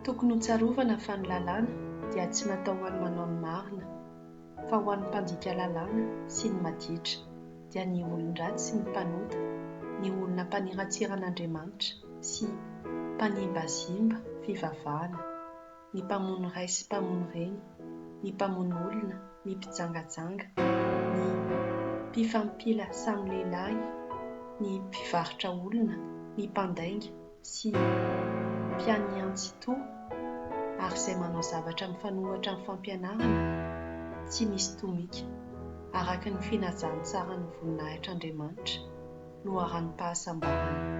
Tokony ho tsarovana fa ny lalàna dia tsy natao ho an'ny manao ny marina, fa ho an'ny mpandika lalàna sy ny maditra, dia ny olon-dratsy sy ny mpanota, ny olona mpaniratsiran'Andriamanitra sy mpanimbazimba fivavahana, ny mpamono ray sy mpamono reny, ny mpamono olona, ny mpijangajanga, ny mpifampila samy lehilahy, ny mpivarotra olona, ny mpandainga sy mpianiantsitoa, ary izay manao zavatra mifanohitra amin'ny fampianarana tsy misy tomika, araka ny finajantsara ny voninahitran'Andriamanitra, loharan'ny fahasambarana.